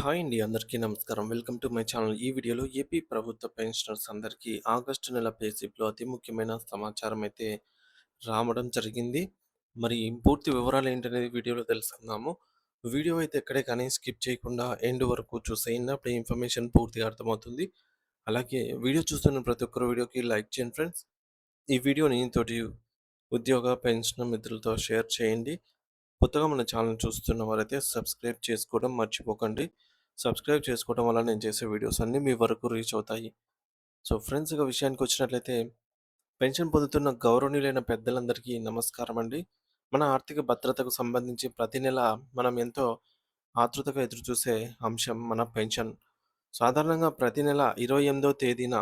Hi అండి. అందరికీ నమస్కారం. Welcome to my channel. ఈ వీడియోలో ఏపీ ప్రభుత్వ పెన్షనర్స్ అందరికీ ఆగస్టు నెల పే స్లిప్‌లో అతి ముఖ్యమైన సమాచారం అయితే రావడం జరిగింది. మరి పూర్తి వివరాలు ఏంటనేది వీడియోలో తెలుసుకుందాము. వీడియో అయితే ఎక్కడే కానీ స్కిప్ చేయకుండా ఎండ్ వరకు చూసేయండి. అప్పుడే ఇన్ఫర్మేషన్ పూర్తిగా అర్థమవుతుంది. అలాగే వీడియో చూస్తున్న ప్రతి ఒక్కరు వీడియోకి లైక్ చేయండి ఫ్రెండ్స్. ఈ వీడియోని తోటి ఉద్యోగ, పెన్షన్ మిత్రులతో షేర్ చేయండి. కొత్తగా మన ఛానల్ చూస్తున్న వారైతే సబ్స్క్రైబ్ చేసుకోవడం మర్చిపోకండి. సబ్స్క్రైబ్ చేసుకోవడం వల్ల నేను చేసే వీడియోస్ అన్నీ మీ వరకు రీచ్ అవుతాయి. సో ఫ్రెండ్స్, ఇక విషయానికి వచ్చినట్లయితే పెన్షన్ పొందుతున్న గౌరవనీయులైన పెద్దలందరికీ నమస్కారం అండి. మన ఆర్థిక భద్రతకు సంబంధించి ప్రతి నెల మనం ఎంతో ఆతృతగా ఎదురుచూసే అంశం మన పెన్షన్. సాధారణంగా ప్రతి నెల 28వ తేదీన,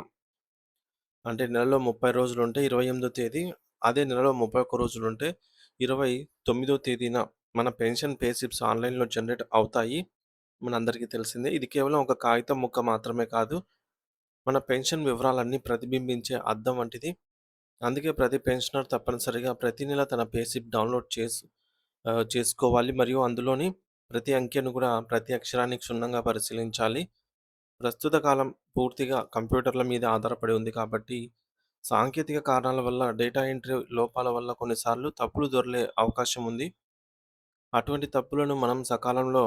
అంటే నెలలో 30 రోజులుంటే 28దో తేదీ, అదే నెలలో 31 రోజులుంటే 29దో తేదీన మన పెన్షన్ పే స్లిప్స్ ఆన్‌లైన్‌లో జనరేట్ అవుతాయి. మనందరికీ తెలిసిందే. ఇది కేవలం ఒక కాగితం ముక్క మాత్రమే కాదు. మన పెన్షన్ వివరాలన్నీ ప్రతిబింబించే అద్దం వంటిది. అందుకే ప్రతి పెన్షనర్ తప్పనిసరిగా ప్రతి నెల తన పే స్లిప్ డౌన్‌లోడ్ చేసుకోవాలి. మరియు అందులోని ప్రతి అంకెను కూడా ప్రతి అక్షరాన్ని క్షుణ్ణంగా పరిశీలించాలి. ప్రస్తుత కాలం పూర్తిగా కంప్యూటర్ల మీద ఆధారపడి ఉంది కాబట్టి, సాంకేతిక కారణాల వల్ల డేటా ఎంట్రీ లోపాల వల్ల కొన్నిసార్లు తప్పులు దొర్లే అవకాశం ఉంది. అటువంటి తప్పులను మనం సకాలంలో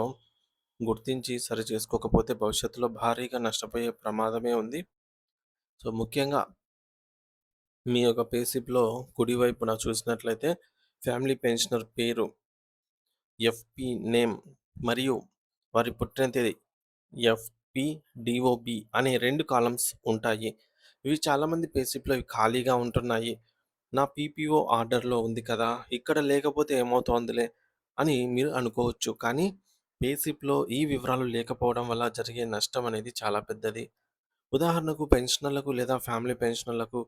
గుర్తించి సరిచేసుకోకపోతే భవిష్యత్తులో భారీగా నష్టపోయే ప్రమాదమే ఉంది. సో, ముఖ్యంగా మీ యొక్క పే స్లిప్‌లో కుడివైపున చూసినట్లయితే ఫ్యామిలీ పెన్షనర్ పేరు, ఎఫ్‌పి నేమ్ మరియు వారి పుట్టిన తేదీ ఎఫ్‌పిడిఓబి అనే 2 కాలమ్స్ ఉంటాయి. ఇవి చాలామంది పే స్లిప్‌లో ఇవి ఖాళీగా ఉంటున్నాయి. నా పీపీఓ ఆర్డర్‌లో ఉంది కదా! ఇక్కడ లేకపోతే ఏమవుతోందిలే అని మీరు అనుకోవచ్చు. కానీ పే స్లిప్‌లో ఈ వివరాలు లేకపోవడం వల్ల జరిగే నష్టం అనేది చాలా పెద్దది. ఉదాహరణకు పెన్షనర్లకు లేదా ఫ్యామిలీ పెన్షనర్లకు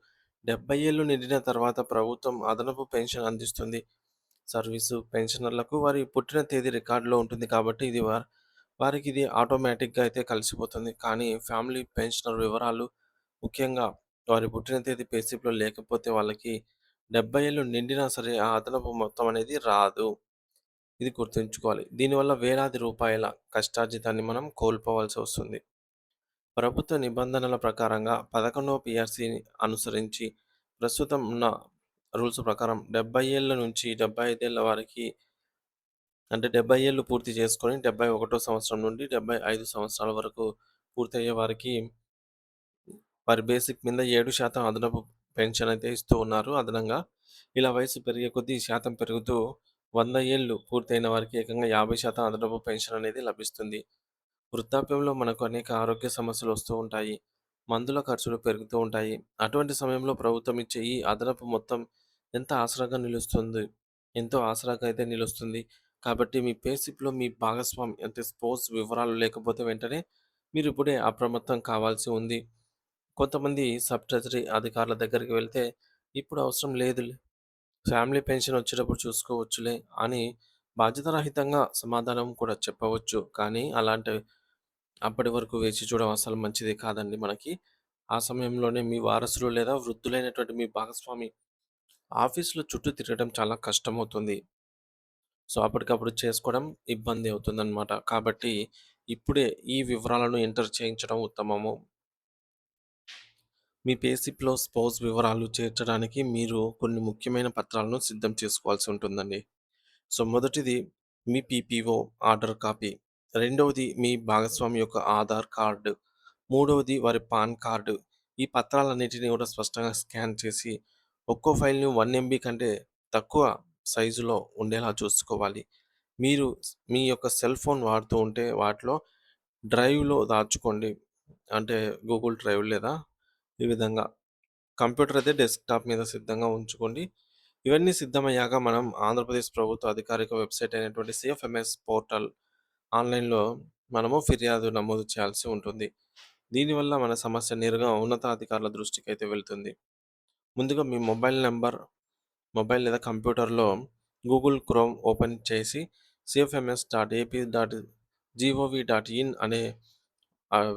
70 ఏళ్లు నిండిన తర్వాత ప్రభుత్వం అదనపు పెన్షన్ అందిస్తుంది. సర్వీసు పెన్షనర్లకు వారి పుట్టిన తేదీ రికార్డులో ఉంటుంది కాబట్టి వారికి ఇది ఆటోమేటిక్‌గా అయితే కలిసిపోతుంది. కానీ ఫ్యామిలీ పెన్షనర్ వివరాలు, ముఖ్యంగా వారి పుట్టిన తేదీ పే స్లిప్‌లో లేకపోతే వాళ్ళకి 70 ఏళ్ళు నిండినా సరే ఆ అదనపు మొత్తం అనేది రాదు. ఇది గుర్తుంచుకోవాలి. దీనివల్ల వేలాది రూపాయల కష్టార్జితాన్ని మనం కోల్పోవాల్సి వస్తుంది. ప్రభుత్వ నిబంధనల ప్రకారంగా 11వ పీఆర్‌సీని అనుసరించి ప్రస్తుతం ఉన్న రూల్స్ ప్రకారం 70 ఏళ్ల నుంచి 75 ఏళ్ల వారికి, అంటే 70 ఏళ్ళు పూర్తి చేసుకొని 71 సంవత్సరం నుండి 75 సంవత్సరాల వరకు పూర్తయ్యే వారికి వారి బేసిక్ మీద 7% అదనపు పెన్షన్ అయితే ఇస్తూ ఉన్నారు అదనంగా. ఇలా వయసు పెరిగే కొద్దీ ఈ శాతం పెరుగుతూ 100 ఏళ్ళు పూర్తయిన వారికి ఏకంగా 50% అదనపు పెన్షన్ అనేది లభిస్తుంది. వృద్ధాప్యంలో మనకు అనేక ఆరోగ్య సమస్యలు వస్తూ ఉంటాయి. మందుల ఖర్చులు పెరుగుతూ ఉంటాయి. అటువంటి సమయంలో ప్రభుత్వం ఇచ్చే ఈ అదనపు మొత్తం ఎంత ఆసరాగా నిలుస్తుంది. ఎంతో ఆసరాగా అయితే నిలుస్తుంది. కాబట్టి మీ పే స్లిప్‌లో మీ భాగస్వామి అంటే స్పౌస్ వివరాలు లేకపోతే వెంటనే మీరు ఇప్పుడే అప్రమత్తం కావాల్సి ఉంది. కొంతమంది సబ్ ట్రెజరీ అధికారుల దగ్గరికి వెళ్తే, ఇప్పుడు అవసరం లేదులే, ఫ్యామిలీ పెన్షన్ వచ్చేటప్పుడు చూసుకోవచ్చులే అని బాధ్యతారహితంగా సమాధానం కూడా చెప్పవచ్చు. కానీ అప్పటి వరకు వేచి చూడడం అసలు మంచిది కాదండి మనకి. ఆ సమయంలోనే మీ వారసులు లేదా వృద్ధులైనటువంటి మీ భాగస్వామి ఆఫీస్‌లో చుట్టూ తిరగడం చాలా కష్టమవుతుంది. సో, అప్పటికప్పుడు చేసుకోవడం ఇబ్బంది అవుతుందనమాట. కాబట్టి ఇప్పుడే ఈ వివరాలను ఎంటర్ చేయించడం ఉత్తమము. మీ పే స్లిప్‌లో స్పౌస్ వివరాలు చేర్చడానికి మీరు కొన్ని ముఖ్యమైన పత్రాలను సిద్ధం చేసుకోవాల్సి ఉంటుందండి. సో, మొదటిది మీ పీపీఓ ఆర్డర్ కాపీ. రెండవది మీ భాగస్వామి యొక్క ఆధార్ కార్డ్. మూడవది వారి పాన్ కార్డు. ఈ పత్రాలన్నిటిని కూడా స్పష్టంగా స్కాన్ చేసి ఒక్కో ఫైల్‌ని 1 ఎంబీ కంటే తక్కువ సైజులో ఉండేలా చూసుకోవాలి. మీరు మీ యొక్క సెల్ ఫోన్ వాడుతూ ఉంటే వాటిలో డ్రైవ్‌లో దాచుకోండి. అంటే గూగుల్ డ్రైవ్ లేదా ఈ విధంగా. కంప్యూటర్ అయితే డెస్క్‌టాప్ మీద సిద్ధంగా ఉంచుకోండి. ఇవన్నీ సిద్ధమయ్యాక మనం ఆంధ్రప్రదేశ్ ప్రభుత్వ అధికారిక వెబ్‌సైట్ అయినటువంటి సీఎఫ్ఎంఎస్ పోర్టల్ ఆన్‌లైన్‌లో మనము ఫిర్యాదు నమోదు చేయాల్సి ఉంటుంది. దీనివల్ల మన సమస్య నేరుగా ఉన్నతాధికారుల దృష్టికైతే వెళ్తుంది. ముందుగా మీ మొబైల్ లేదా కంప్యూటర్‌లో గూగుల్ క్రోమ్ ఓపెన్ చేసి cfms.ap.gov.in అనే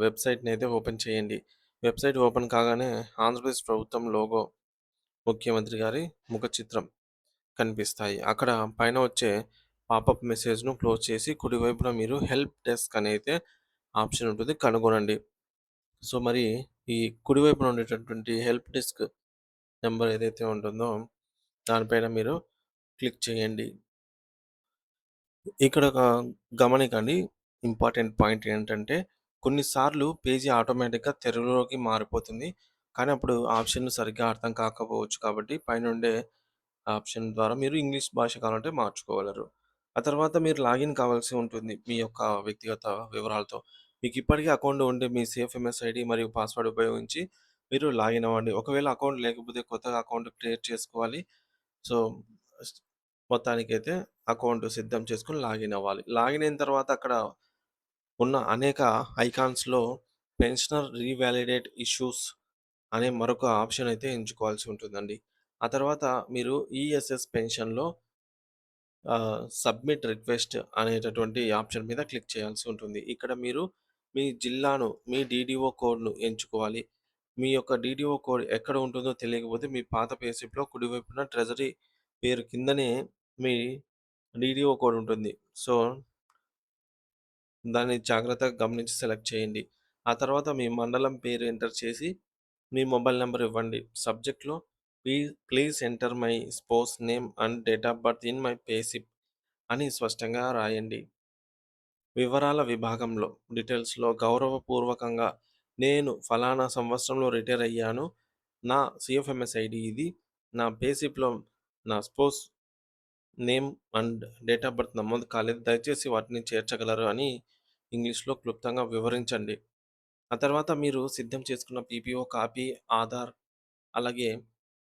వెబ్‌సైట్‌ని అయితే ఓపెన్ చేయండి. వెబ్‌సైట్ ఓపెన్ కాగానే ఆంధ్రప్రదేశ్ ప్రభుత్వం లోగో, ముఖ్యమంత్రి గారి ముఖ చిత్రం కనిపిస్తాయి. అక్కడ పైన వచ్చే పాపప్ మెసేజ్‌ను క్లోజ్ చేసి కుడివైపున మీరు హెల్ప్ డెస్క్ అని అయితే ఆప్షన్ ఉంటుంది. కనుగొనండి. సో, మరి ఈ కుడివైపున ఉండేటటువంటి హెల్ప్ డెస్క్ నంబర్ ఏదైతే ఉంటుందో దానిపైన మీరు క్లిక్ చేయండి. ఇక్కడ ఒక గమనికండి. ఇంపార్టెంట్ పాయింట్ ఏంటంటే, కొన్నిసార్లు పేజీ ఆటోమేటిక్‌గా తెలుగులోకి మారిపోతుంది. కానీ అప్పుడు ఆప్షన్‌లు సరిగ్గా అర్థం కాకపోవచ్చు కాబట్టి పైనుండే ఆప్షన్ ద్వారా మీరు ఇంగ్లీష్ భాష కావాలంటే మార్చుకోగలరు. ఆ తర్వాత మీరు లాగిన్ కావాల్సి ఉంటుంది మీ యొక్క వ్యక్తిగత వివరాలతో. మీకు ఇప్పటికే అకౌంట్ ఉంటే మీ సేఫ్ ఐడీ మరియు పాస్వర్డ్ ఉపయోగించి మీరు లాగిన్ అవ్వండి. ఒకవేళ అకౌంట్ లేకపోతే కొత్తగా అకౌంట్ క్రియేట్ చేసుకోవాలి. సో, స్ మొత్తానికైతే అకౌంట్ సిద్ధం చేసుకొని లాగిన్ అవ్వాలి. లాగిన్ అయిన తర్వాత అక్కడ ఉన్న అనేక ఐకాన్స్‌లో పెన్షనర్ రీవాలిడేట్ ఇష్యూస్ అనే మరొక ఆప్షన్ అయితే ఎంచుకోవాల్సి ఉంటుందండి. ఆ తర్వాత మీరు ఈఎస్ఎస్ పెన్షన్‌లో సబ్మిట్ రిక్వెస్ట్ అనేటటువంటి ఆప్షన్ మీద క్లిక్ చేయాల్సి ఉంటుంది. ఇక్కడ మీరు మీ జిల్లాను, మీ డీడీఓ కోడ్‌ను ఎంచుకోవాలి. మీ యొక్క డీడీఓ కోడ్ ఎక్కడ ఉంటుందో తెలియకపోతే మీ పాత పేస్లిప్‌లో కుడివైపున ట్రెజరీ పేరు కిందనే మీ డీడీఓ కోడ్ ఉంటుంది. సో, దాన్ని జాగ్రత్తగా గమనించి సెలెక్ట్ చేయండి. ఆ తర్వాత మీ మండలం పేరు ఎంటర్ చేసి, మీ మొబైల్ నంబర్ ఇవ్వండి. సబ్జెక్ట్‌లో please enter my spouse name and date of birth in my payslip అని స్పష్టంగా రాయండి. వివరాల విభాగంలో డీటెయిల్స్‌లో గౌరవపూర్వకంగా నేను ఫలానా సంవత్సరంలో రిటైర్ అయ్యాను. నా సీఎఫ్ఎంఎస్ ఐడీ ఇది. నా పేస్లిప్‌లో నా spouse name and date of birth నమోదు కాలేదు. దయచేసి వాటిని చేర్చగలరు అని ఇంగ్లీష్‌లో క్లుప్తంగా వివరించండి. ఆ తర్వాత మీరు సిద్ధం చేసుకున్న పీపీఓ కాపీ, ఆధార్, అలాగే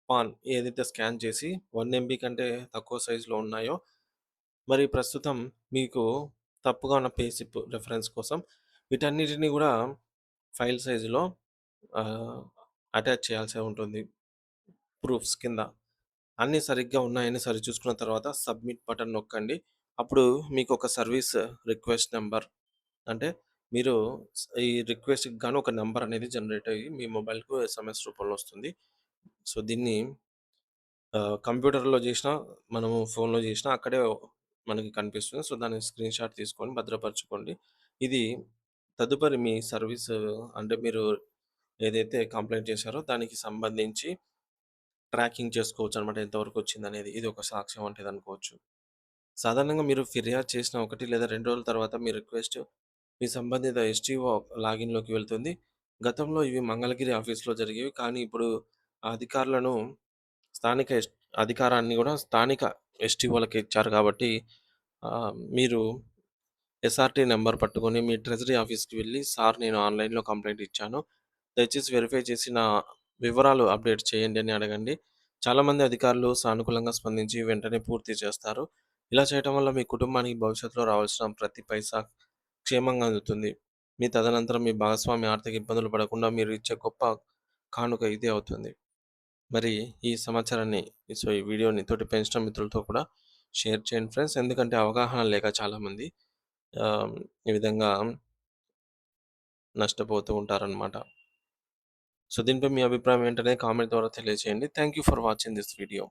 పాన్ ఏదైతే స్కాన్ చేసి 1 ఎంబీ కంటే తక్కువ సైజులో ఉన్నాయో, మరి ప్రస్తుతం మీకు తప్పుగా ఉన్న పేస్లిప్ రిఫరెన్స్ కోసం వీటన్నిటిని గూడా ఫైల్ సైజులో ఆహ్, అటాచ్ చేయాల్సి ఉంటుంది ప్రూఫ్స్ కింద. అన్నీ సరిగ్గా ఉన్నాయని సరిచూసుకున్న తర్వాత సబ్మిట్ బటన్ నొక్కండి. అప్పుడు మీకొక సర్వీస్ రిక్వెస్ట్ నంబర్ అంటే మీరు ఈ రిక్వెస్ట్‌కి గాను ఒక నంబర్ అనేది జనరేట్ అయ్యి మీ మొబైల్‌కు ఎస్ఎంఎస్ రూపంలో వస్తుంది. సో, దీన్ని కంప్యూటర్‌లో జేసినా, మనము ఫోన్‌లో జేసినా అక్కడే మనకి కనిపిస్తుంది. సో, దాన్ని స్క్రీన్‌షాట్ తీసుకొని భద్రపరచుకోండి. ఇది తదుపరి మీ సర్వీస్ అంటే మీరు ఏదైతే కంప్లెయింట్ చేశారో దానికి సంబంధించి ట్రాకింగ్ చేసుకోవచ్చనమాట. ఎంతవరకు వచ్చిందనేది. ఇది ఒక సాక్ష్యం వంటిదనుకోవచ్చు. సాధారణంగా మీరు ఫిర్యాదు చేసిన 1 లేదా 2 రోజుల తర్వాత మీ రిక్వెస్ట్ మీ సంబంధిత ఎస్‌టిఓ లాగిన్‌లోకి వెళ్తుంది. గతంలో ఇవి మంగళగిరి ఆఫీస్‌లో జరిగేవి. కానీ ఇప్పుడు ఆ అధికారులను స్థానిక అధికారాన్ని గూడా స్థానిక ఎస్‌టిఓలకే ఇచ్చారు కాబట్టి మీరు ఎస్ఆర్‌టి నంబర్ పట్టుకొని మీ ట్రెజరీ ఆఫీస్‌కి వెళ్లి, "సార్ నేను ఆన్‌లైన్‌లో కంప్లెయింట్ ఇచ్చాను. దయచేసి వెరిఫై చేసి నా వివరాలు అప్డేట్ చేయండి" అని అడగండి. చాలామంది అధికారులు సానుకూలంగా స్పందించి వెంటనే పూర్తి చేస్తారు. ఇలా చేయటం వల్ల మీ కుటుంబానికి భవిష్యత్తులో రావాల్సిన ప్రతి పైసా క్షేమంగా అందుతుంది. మీ తదనంతరం మీ భాగస్వామి ఆర్థిక ఇబ్బందులు పడకుండా మీరు ఇచ్చే గొప్ప కానుక ఇదే అవుతుంది. మరి ఈ సమాచారాన్ని ఈ వీడియోని తోటి పెన్షనర్ మిత్రులతో కూడా షేర్ చేయండి ఫ్రెండ్స్. ఎందుకంటే అవగాహన లేక చాలామంది ఆహ్, ఈ విధంగా నష్టపోతూ ఉంటారనమాట. సో, దీనిపై మీ అభిప్రాయం ఏంటనేది కామెంట్ ద్వారా తెలియజేయండి. Thank you for watching this video.